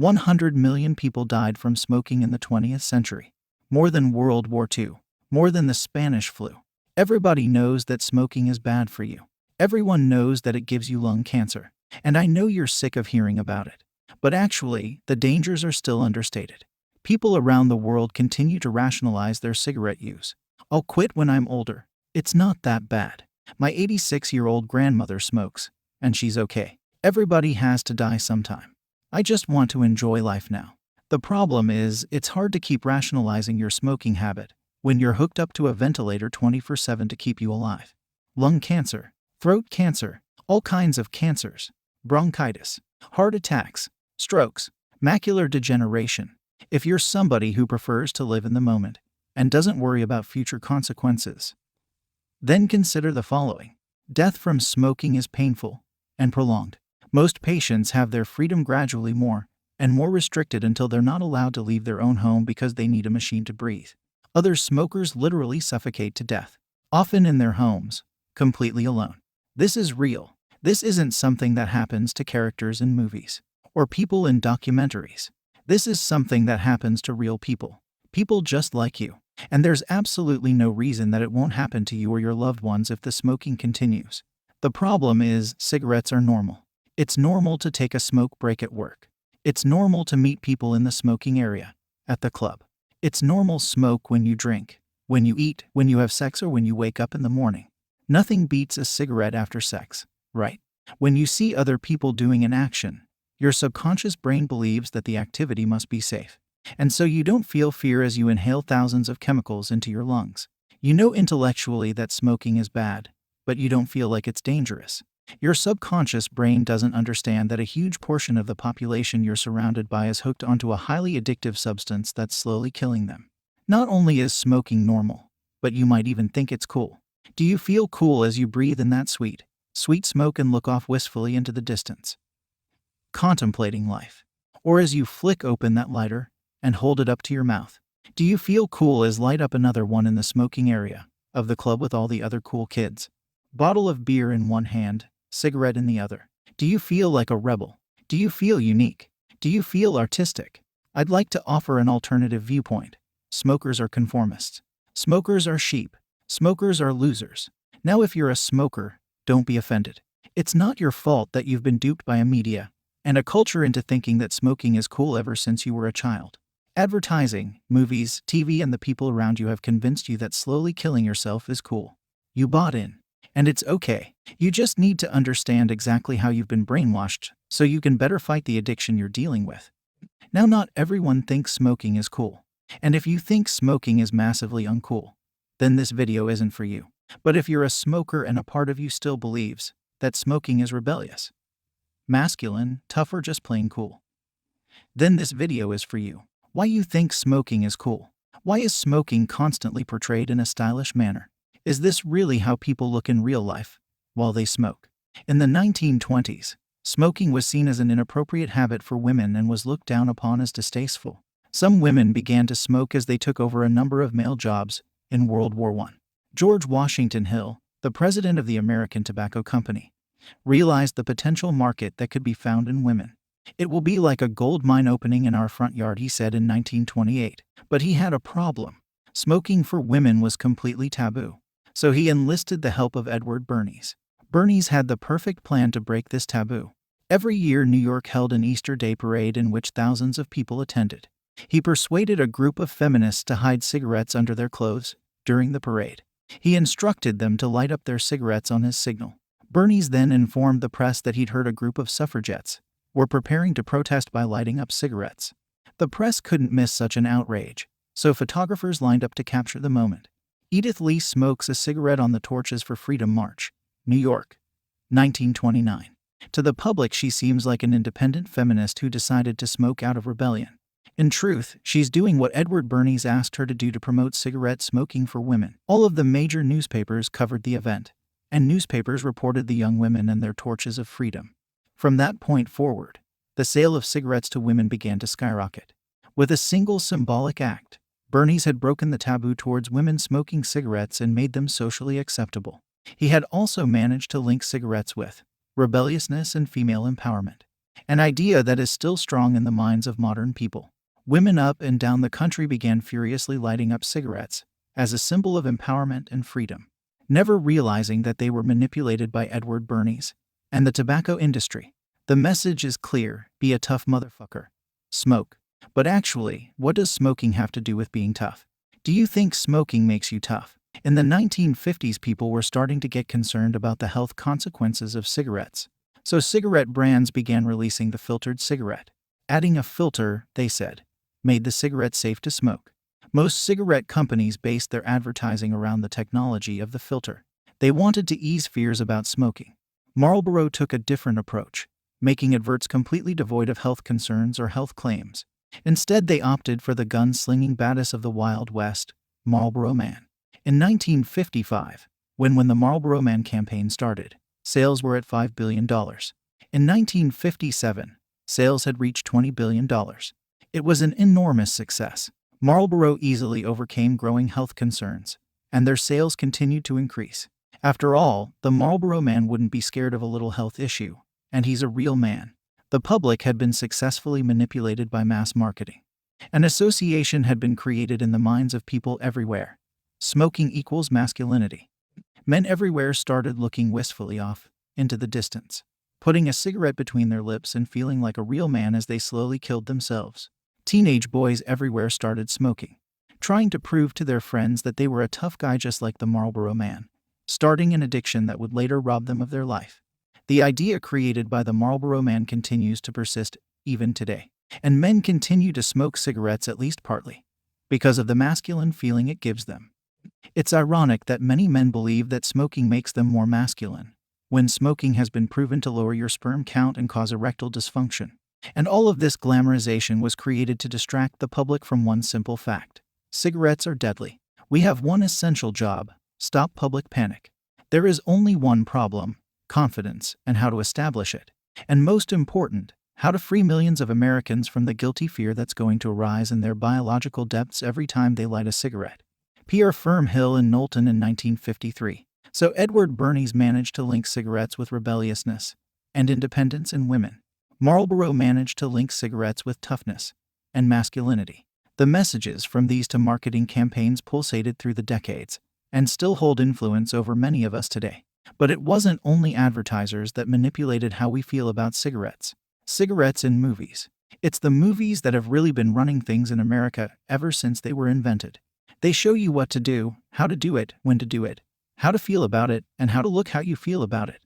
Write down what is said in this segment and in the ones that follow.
100 million people died from smoking in the 20th century. More than World War II. More than the Spanish flu. Everybody knows that smoking is bad for you. Everyone knows that it gives you lung cancer. And I know you're sick of hearing about it. But actually, the dangers are still understated. People around the world continue to rationalize their cigarette use. I'll quit when I'm older. It's not that bad. My 86-year-old grandmother smokes, and she's okay. Everybody has to die sometime. I just want to enjoy life now. The problem is, it's hard to keep rationalizing your smoking habit when you're hooked up to a ventilator 24/7 to keep you alive. Lung cancer, throat cancer, all kinds of cancers, bronchitis, heart attacks, strokes, macular degeneration. If you're somebody who prefers to live in the moment and doesn't worry about future consequences, then consider the following. Death from smoking is painful and prolonged. Most patients have their freedom gradually more and more restricted until they're not allowed to leave their own home because they need a machine to breathe. Other smokers literally suffocate to death, often in their homes, completely alone. This is real. This isn't something that happens to characters in movies or people in documentaries. This is something that happens to real people. People just like you. And there's absolutely no reason that it won't happen to you or your loved ones if the smoking continues. The problem is, cigarettes are normal. It's normal to take a smoke break at work. It's normal to meet people in the smoking area, at the club. It's normal smoke when you drink, when you eat, when you have sex, or when you wake up in the morning. Nothing beats a cigarette after sex, right? When you see other people doing an action, your subconscious brain believes that the activity must be safe. And so you don't feel fear as you inhale thousands of chemicals into your lungs. You know intellectually that smoking is bad, but you don't feel like it's dangerous. Your subconscious brain doesn't understand that a huge portion of the population you're surrounded by is hooked onto a highly addictive substance that's slowly killing them. Not only is smoking normal, but you might even think it's cool. Do you feel cool as you breathe in that sweet, sweet smoke and look off wistfully into the distance, contemplating life? Or as you flick open that lighter and hold it up to your mouth? Do you feel cool as light up another one in the smoking area of the club with all the other cool kids? Bottle of beer in one hand, cigarette in the other. Do you feel like a rebel? Do you feel unique? Do you feel artistic? I'd like to offer an alternative viewpoint. Smokers are conformists. Smokers are sheep. Smokers are losers. Now if you're a smoker, don't be offended. It's not your fault that you've been duped by a media and a culture into thinking that smoking is cool ever since you were a child. Advertising, movies, TV, and the people around you have convinced you that slowly killing yourself is cool. You bought in. And it's okay. You just need to understand exactly how you've been brainwashed so you can better fight the addiction you're dealing with. Now, not everyone thinks smoking is cool. And if you think smoking is massively uncool, then this video isn't for you. But if you're a smoker and a part of you still believes that smoking is rebellious, masculine, tough, or just plain cool, then this video is for you. Why you think smoking is cool? Why is smoking constantly portrayed in a stylish manner? Is this really how people look in real life while they smoke? In the 1920s, smoking was seen as an inappropriate habit for women and was looked down upon as distasteful. Some women began to smoke as they took over a number of male jobs in World War I. George Washington Hill, the president of the American Tobacco Company, realized the potential market that could be found in women. "It will be like a gold mine opening in our front yard," he said in 1928. But he had a problem. Smoking for women was completely taboo. So he enlisted the help of Edward Bernays. Bernays had the perfect plan to break this taboo. Every year, New York held an Easter Day parade in which thousands of people attended. He persuaded a group of feminists to hide cigarettes under their clothes during the parade. He instructed them to light up their cigarettes on his signal. Bernays then informed the press that he'd heard a group of suffragettes were preparing to protest by lighting up cigarettes. The press couldn't miss such an outrage, so photographers lined up to capture the moment. Edith Lee smokes a cigarette on the Torches for Freedom March, New York, 1929. To the public, she seems like an independent feminist who decided to smoke out of rebellion. In truth, she's doing what Edward Bernays asked her to do to promote cigarette smoking for women. All of the major newspapers covered the event, and newspapers reported the young women and their torches of freedom. From that point forward, the sale of cigarettes to women began to skyrocket. With a single symbolic act, Bernays had broken the taboo towards women smoking cigarettes and made them socially acceptable. He had also managed to link cigarettes with rebelliousness and female empowerment. an idea that is still strong in the minds of modern people. Women up and down the country began furiously lighting up cigarettes as a symbol of empowerment and freedom, never realizing that they were manipulated by Edward Bernays and the tobacco industry. The message is clear: be a tough motherfucker. Smoke. But actually, what does smoking have to do with being tough? Do you think smoking makes you tough? In the 1950s, people were starting to get concerned about the health consequences of cigarettes. So cigarette brands began releasing the filtered cigarette. Adding a filter, they said, made the cigarette safe to smoke. Most cigarette companies based their advertising around the technology of the filter. They wanted to ease fears about smoking. Marlboro took a different approach, making adverts completely devoid of health concerns or health claims. Instead, they opted for the gun-slinging badass of the Wild West, Marlboro Man. In 1955, when the Marlboro Man campaign started, sales were at $5 billion. In 1957, sales had reached $20 billion. It was an enormous success. Marlboro easily overcame growing health concerns, and their sales continued to increase. After all, the Marlboro Man wouldn't be scared of a little health issue, and he's a real man. The public had been successfully manipulated by mass marketing. An association had been created in the minds of people everywhere. Smoking equals masculinity. Men everywhere started looking wistfully off into the distance, putting a cigarette between their lips and feeling like a real man as they slowly killed themselves. Teenage boys everywhere started smoking, trying to prove to their friends that they were a tough guy just like the Marlboro Man, starting an addiction that would later rob them of their life. The idea created by the Marlboro Man continues to persist even today, and men continue to smoke cigarettes at least partly because of the masculine feeling it gives them. It's ironic that many men believe that smoking makes them more masculine, when smoking has been proven to lower your sperm count and cause erectile dysfunction. And all of this glamorization was created to distract the public from one simple fact: cigarettes are deadly. We have one essential job: stop public panic. There is only one problem: confidence, and how to establish it. And most important, how to free millions of Americans from the guilty fear that's going to arise in their biological depths every time they light a cigarette. PR firm Hill and Knowlton in 1953. So Edward Bernays managed to link cigarettes with rebelliousness and independence in women. Marlboro managed to link cigarettes with toughness and masculinity. The messages from these two marketing campaigns pulsated through the decades and still hold influence over many of us today. But it wasn't only advertisers that manipulated how we feel about cigarettes. Cigarettes in movies. It's the movies that have really been running things in America ever since they were invented. They show you what to do, how to do it, when to do it, how to feel about it, and how to look how you feel about it.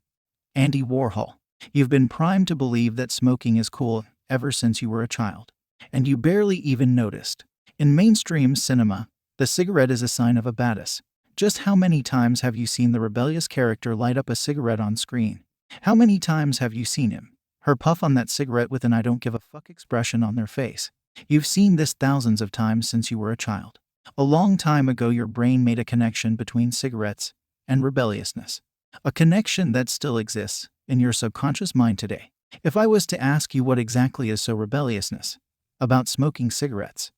Andy Warhol. You've been primed to believe that smoking is cool ever since you were a child, and you barely even noticed. In mainstream cinema, the cigarette is a sign of a badass. Just how many times have you seen the rebellious character light up a cigarette on screen? How many times have you seen him, her puff on that cigarette with an I don't give a fuck expression on their face? You've seen this thousands of times since you were a child. A long time ago, your brain made a connection between cigarettes and rebelliousness. A connection that still exists in your subconscious mind today. If I was to ask you what exactly is so rebelliousness about smoking cigarettes,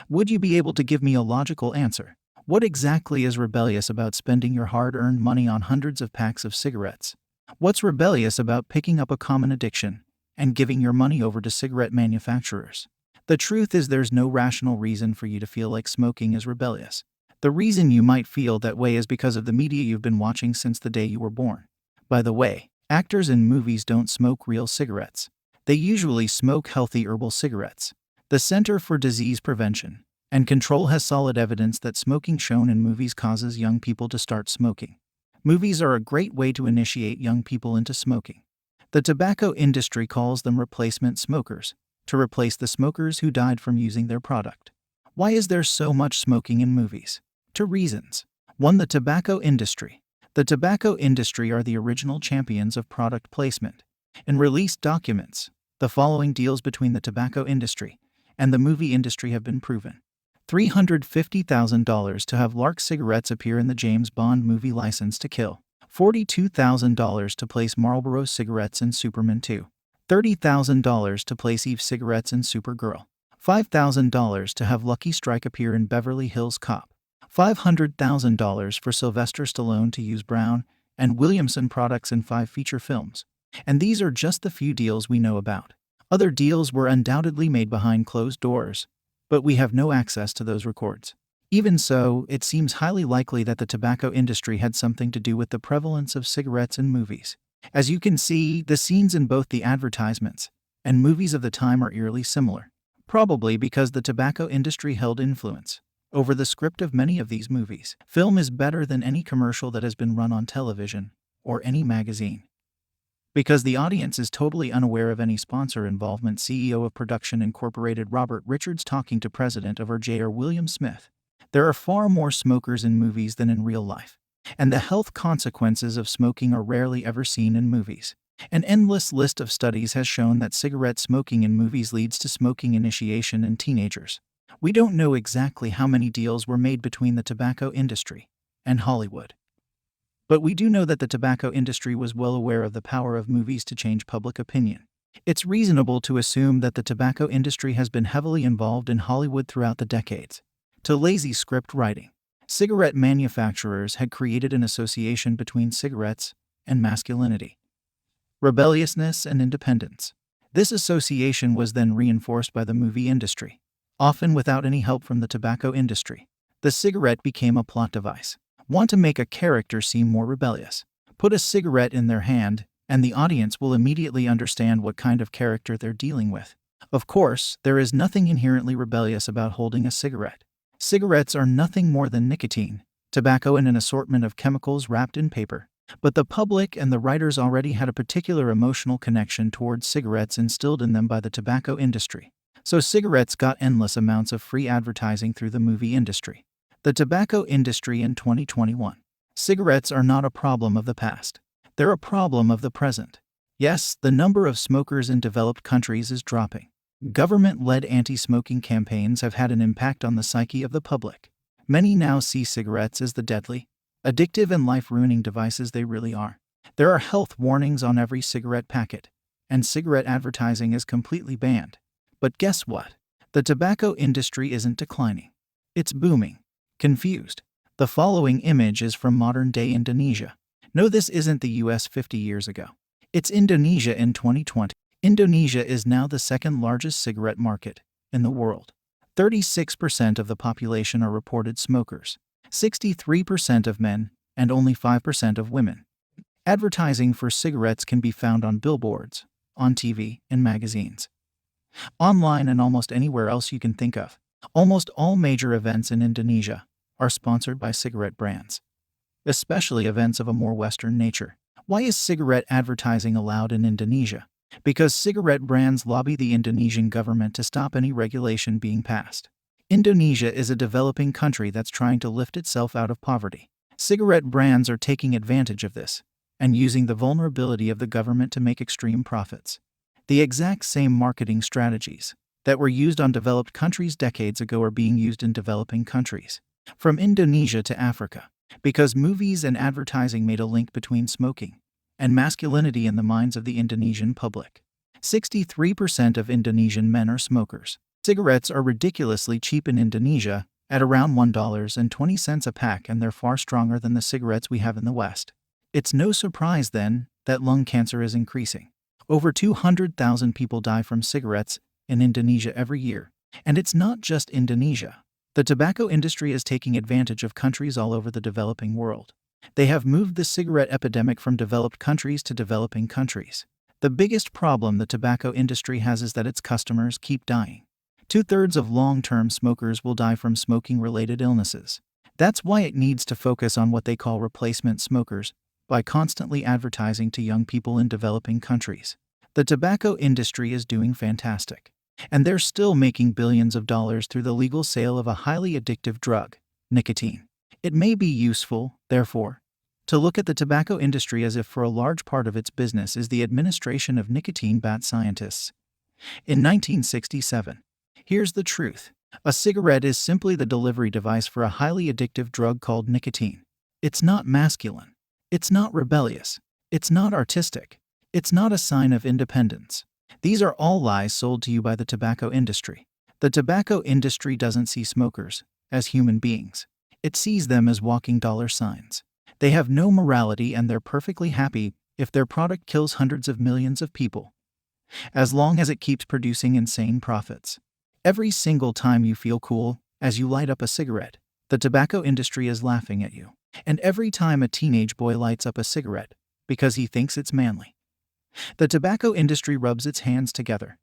would you be able to give me a logical answer? What exactly is rebellious about spending your hard-earned money on hundreds of packs of cigarettes? What's rebellious about picking up a common addiction and giving your money over to cigarette manufacturers? The truth is, there's no rational reason for you to feel like smoking is rebellious. The reason you might feel that way is because of the media you've been watching since the day you were born. By the way, actors in movies don't smoke real cigarettes. They usually smoke healthy herbal cigarettes. The Center for Disease Prevention and Control has solid evidence that smoking shown in movies causes young people to start smoking. Movies are a great way to initiate young people into smoking. The tobacco industry calls them replacement smokers, to replace the smokers who died from using their product. Why is there so much smoking in movies? 2 reasons. 1. The tobacco industry. The tobacco industry are the original champions of product placement. In released documents, the following deals between the tobacco industry and the movie industry have been proven. $350,000 to have Lark cigarettes appear in the James Bond movie License to Kill. $42,000 to place Marlboro cigarettes in Superman 2. $30,000 to place Eve cigarettes in Supergirl. $5,000 to have Lucky Strike appear in Beverly Hills Cop. $500,000 for Sylvester Stallone to use Brown and Williamson products in 5 feature films. And these are just the few deals we know about. Other deals were undoubtedly made behind closed doors, but we have no access to those records. Even so, it seems highly likely that the tobacco industry had something to do with the prevalence of cigarettes in movies. As you can see, the scenes in both the advertisements and movies of the time are eerily similar, probably because the tobacco industry held influence over the script of many of these movies. Film is better than any commercial that has been run on television or any magazine, because the audience is totally unaware of any sponsor involvement. CEO of Production Incorporated Robert Richards talking to President of RJR William Smith. There are far more smokers in movies than in real life, and the health consequences of smoking are rarely ever seen in movies. An endless list of studies has shown that cigarette smoking in movies leads to smoking initiation in teenagers. We don't know exactly how many deals were made between the tobacco industry and Hollywood, but we do know that the tobacco industry was well aware of the power of movies to change public opinion. It's reasonable to assume that the tobacco industry has been heavily involved in Hollywood throughout the decades. To lazy script writing, cigarette manufacturers had created an association between cigarettes and masculinity, rebelliousness, and independence. This association was then reinforced by the movie industry, often without any help from the tobacco industry. The cigarette became a plot device. Want to make a character seem more rebellious? Put a cigarette in their hand, and the audience will immediately understand what kind of character they're dealing with. Of course, there is nothing inherently rebellious about holding a cigarette. Cigarettes are nothing more than nicotine, tobacco, and an assortment of chemicals wrapped in paper. But the public and the writers already had a particular emotional connection towards cigarettes instilled in them by the tobacco industry. So cigarettes got endless amounts of free advertising through the movie industry. The tobacco industry in 2021. Cigarettes are not a problem of the past. They're a problem of the present. Yes, the number of smokers in developed countries is dropping. Government-led anti-smoking campaigns have had an impact on the psyche of the public. Many now see cigarettes as the deadly, addictive, and life-ruining devices they really are. There are health warnings on every cigarette packet, and cigarette advertising is completely banned. But guess what? The tobacco industry isn't declining. It's booming. Confused? The following image is from modern-day Indonesia. No, this isn't the US 50 years ago. It's Indonesia in 2020. Indonesia is now the second largest cigarette market in the world. 36% of the population are reported smokers, 63% of men, and only 5% of women. Advertising for cigarettes can be found on billboards, on TV, and magazines, online, and almost anywhere else you can think of. Almost all major events in Indonesia are sponsored by cigarette brands, especially events of a more Western nature. Why is cigarette advertising allowed in Indonesia? Because cigarette brands lobby the Indonesian government to stop any regulation being passed. Indonesia is a developing country that's trying to lift itself out of poverty. Cigarette brands are taking advantage of this and using the vulnerability of the government to make extreme profits. The exact same marketing strategies that were used on developed countries decades ago are being used in developing countries, from Indonesia to Africa, because movies and advertising made a link between smoking and masculinity in the minds of the Indonesian public. 63% of Indonesian men are smokers. Cigarettes are ridiculously cheap in Indonesia, at around $1.20 a pack, and they're far stronger than the cigarettes we have in the West. It's no surprise, then, that lung cancer is increasing. Over 200,000 people die from cigarettes in Indonesia every year. And it's not just Indonesia. The tobacco industry is taking advantage of countries all over the developing world. They have moved the cigarette epidemic from developed countries to developing countries. The biggest problem the tobacco industry has is that its customers keep dying. 2/3 of long-term smokers will die from smoking-related illnesses. That's why it needs to focus on what they call replacement smokers by constantly advertising to young people in developing countries. The tobacco industry is doing fantastic, and they're still making billions of dollars through the legal sale of a highly addictive drug, nicotine. It may be useful, therefore, to look at the tobacco industry as if for a large part of its business is the administration of nicotine bat scientists. In 1967, here's the truth. A cigarette is simply the delivery device for a highly addictive drug called nicotine. It's not masculine. It's not rebellious. It's not artistic. It's not a sign of independence. These are all lies sold to you by the tobacco industry. The tobacco industry doesn't see smokers as human beings. It sees them as walking dollar signs. They have no morality and they're perfectly happy if their product kills hundreds of millions of people, as long as it keeps producing insane profits. Every single time you feel cool as you light up a cigarette, the tobacco industry is laughing at you. And every time a teenage boy lights up a cigarette because he thinks it's manly, the tobacco industry rubs its hands together